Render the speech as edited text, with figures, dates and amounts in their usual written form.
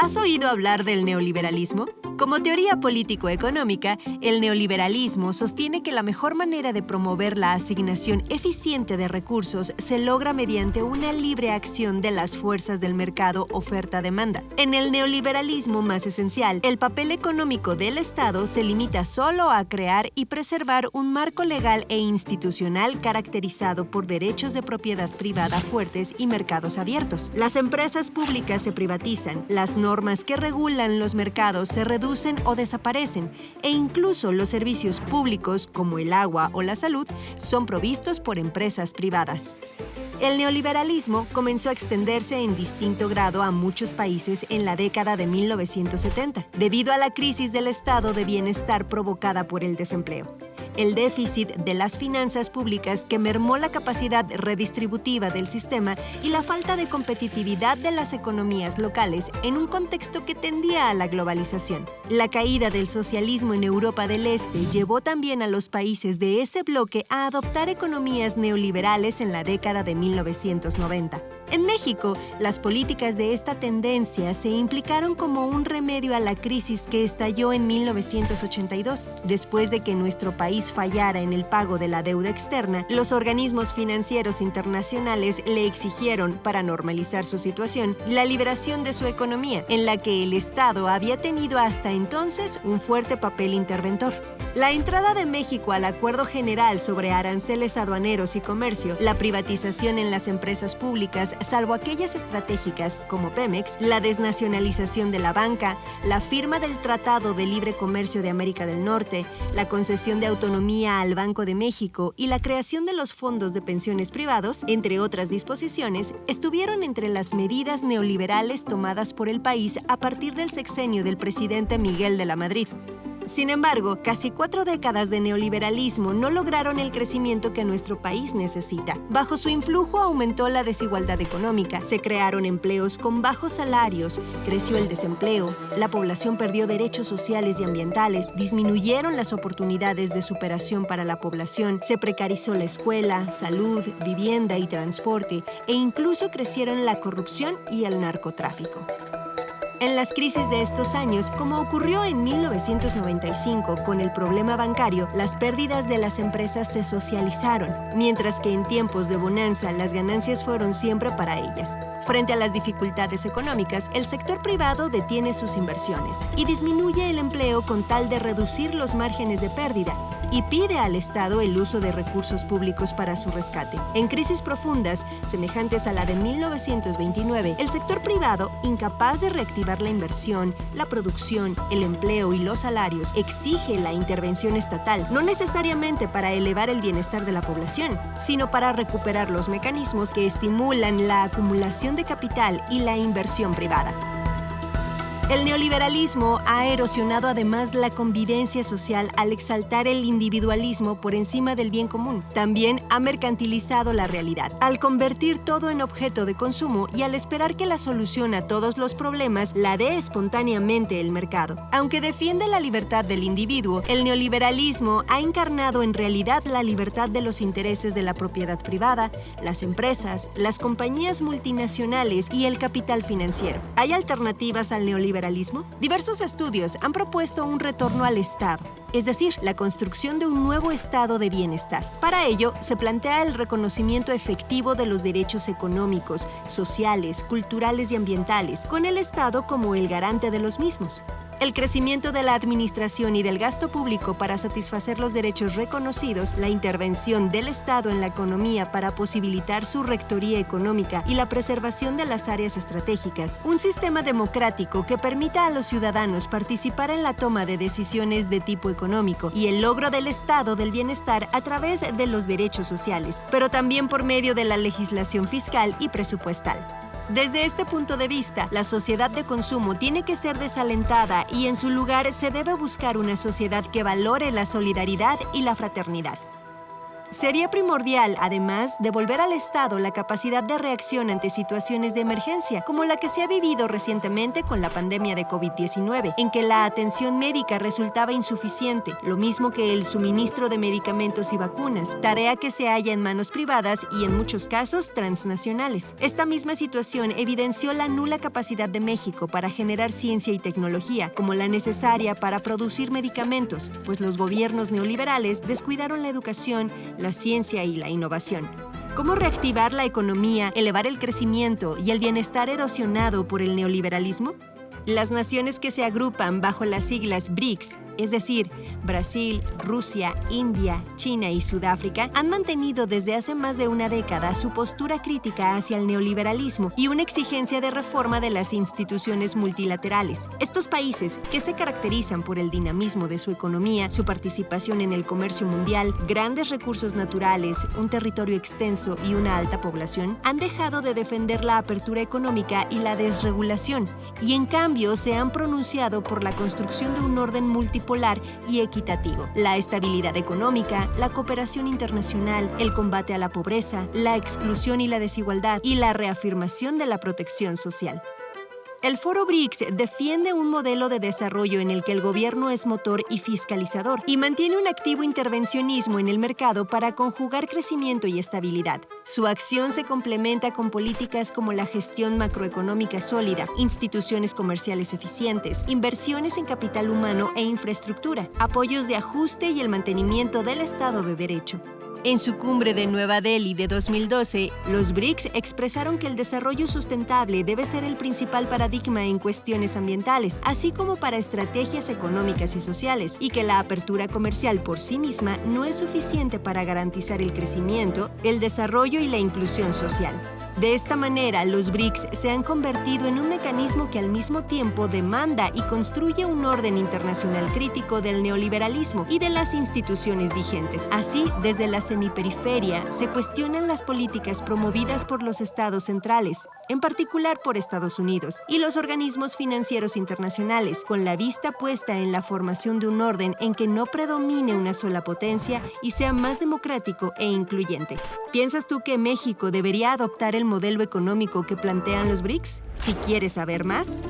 ¿Has oído hablar del neoliberalismo? Como teoría político-económica, el neoliberalismo sostiene que la mejor manera de promover la asignación eficiente de recursos se logra mediante una libre acción de las fuerzas del mercado oferta-demanda. En el neoliberalismo más esencial, el papel económico del Estado se limita solo a crear y preservar un marco legal e institucional caracterizado por derechos de propiedad privada fuertes y mercados abiertos. Las empresas públicas se privatizan, las normas que regulan los mercados se reducen o desaparecen, e incluso los servicios públicos, como el agua o la salud, son provistos por empresas privadas. El neoliberalismo comenzó a extenderse en distinto grado a muchos países en la década de 1970, debido a la crisis del estado de bienestar provocada por el desempleo, el déficit de las finanzas públicas que mermó la capacidad redistributiva del sistema y la falta de competitividad de las economías locales en un contexto que tendía a la globalización. La caída del socialismo en Europa del Este llevó también a los países de ese bloque a adoptar economías neoliberales en la década de 1990. En México, las políticas de esta tendencia se implicaron como un remedio a la crisis que estalló en 1982. Después de que nuestro país fallara en el pago de la deuda externa, los organismos financieros internacionales le exigieron, para normalizar su situación, la liberación de su economía, en la que el Estado había tenido hasta entonces un fuerte papel interventor. La entrada de México al Acuerdo General sobre Aranceles Aduaneros y Comercio, la privatización en las empresas públicas, salvo aquellas estratégicas como Pemex, la desnacionalización de la banca, la firma del Tratado de Libre Comercio de América del Norte, la concesión de autonomía al Banco de México y la creación de los fondos de pensiones privados, entre otras disposiciones, estuvieron entre las medidas neoliberales tomadas por el país a partir del sexenio del presidente Miguel de la Madrid. Sin embargo, casi 4 décadas de neoliberalismo no lograron el crecimiento que nuestro país necesita. Bajo su influjo aumentó la desigualdad económica, se crearon empleos con bajos salarios, creció el desempleo, la población perdió derechos sociales y ambientales, disminuyeron las oportunidades de superación para la población, se precarizó la escuela, salud, vivienda y transporte, e incluso crecieron la corrupción y el narcotráfico. En las crisis de estos años, como ocurrió en 1995 con el problema bancario, las pérdidas de las empresas se socializaron, mientras que en tiempos de bonanza las ganancias fueron siempre para ellas. Frente a las dificultades económicas, el sector privado detiene sus inversiones y disminuye el empleo con tal de reducir los márgenes de pérdida, y pide al Estado el uso de recursos públicos para su rescate. En crisis profundas, semejantes a la de 1929, el sector privado, incapaz de reactivar la inversión, la producción, el empleo y los salarios, exige la intervención estatal, no necesariamente para elevar el bienestar de la población, sino para recuperar los mecanismos que estimulan la acumulación de capital y la inversión privada. El neoliberalismo ha erosionado además la convivencia social al exaltar el individualismo por encima del bien común. También ha mercantilizado la realidad, al convertir todo en objeto de consumo y al esperar que la solución a todos los problemas la dé espontáneamente el mercado. Aunque defiende la libertad del individuo, el neoliberalismo ha encarnado en realidad la libertad de los intereses de la propiedad privada, las empresas, las compañías multinacionales y el capital financiero. ¿Hay alternativas al neoliberalismo? Diversos estudios han propuesto un retorno al Estado, es decir, la construcción de un nuevo estado de bienestar. Para ello, se plantea el reconocimiento efectivo de los derechos económicos, sociales, culturales y ambientales, con el Estado como el garante de los mismos. El crecimiento de la administración y del gasto público para satisfacer los derechos reconocidos, la intervención del Estado en la economía para posibilitar su rectoría económica y la preservación de las áreas estratégicas, un sistema democrático que permita a los ciudadanos participar en la toma de decisiones de tipo económico y el logro del estado del bienestar a través de los derechos sociales, pero también por medio de la legislación fiscal y presupuestal. Desde este punto de vista, la sociedad de consumo tiene que ser desalentada y en su lugar se debe buscar una sociedad que valore la solidaridad y la fraternidad. Sería primordial, además, devolver al Estado la capacidad de reacción ante situaciones de emergencia, como la que se ha vivido recientemente con la pandemia de COVID-19, en que la atención médica resultaba insuficiente, lo mismo que el suministro de medicamentos y vacunas, tarea que se halla en manos privadas y en muchos casos transnacionales. Esta misma situación evidenció la nula capacidad de México para generar ciencia y tecnología, como la necesaria para producir medicamentos, pues los gobiernos neoliberales descuidaron la educación, la ciencia y la innovación. ¿Cómo reactivar la economía, elevar el crecimiento y el bienestar erosionado por el neoliberalismo? Las naciones que se agrupan bajo las siglas BRICS, es decir, Brasil, Rusia, India, China y Sudáfrica, han mantenido desde hace más de una década su postura crítica hacia el neoliberalismo y una exigencia de reforma de las instituciones multilaterales. Estos países, que se caracterizan por el dinamismo de su economía, su participación en el comercio mundial, grandes recursos naturales, un territorio extenso y una alta población, han dejado de defender la apertura económica y la desregulación, y en cambio se han pronunciado por la construcción de un orden multipolar y equitativo, la estabilidad económica, la cooperación internacional, el combate a la pobreza, la exclusión y la desigualdad, y la reafirmación de la protección social. El Foro BRICS defiende un modelo de desarrollo en el que el gobierno es motor y fiscalizador y mantiene un activo intervencionismo en el mercado para conjugar crecimiento y estabilidad. Su acción se complementa con políticas como la gestión macroeconómica sólida, instituciones comerciales eficientes, inversiones en capital humano e infraestructura, apoyos de ajuste y el mantenimiento del Estado de Derecho. En su cumbre de Nueva Delhi de 2012, los BRICS expresaron que el desarrollo sustentable debe ser el principal paradigma en cuestiones ambientales, así como para estrategias económicas y sociales, y que la apertura comercial por sí misma no es suficiente para garantizar el crecimiento, el desarrollo y la inclusión social. De esta manera, los BRICS se han convertido en un mecanismo que al mismo tiempo demanda y construye un orden internacional crítico del neoliberalismo y de las instituciones vigentes. Así, desde la semiperiferia, se cuestionan las políticas promovidas por los estados centrales, en particular por Estados Unidos, y los organismos financieros internacionales, con la vista puesta en la formación de un orden en que no predomine una sola potencia y sea más democrático e incluyente. ¿Piensas tú que México debería adoptar el modelo económico que plantean los BRICS? Si quieres saber más,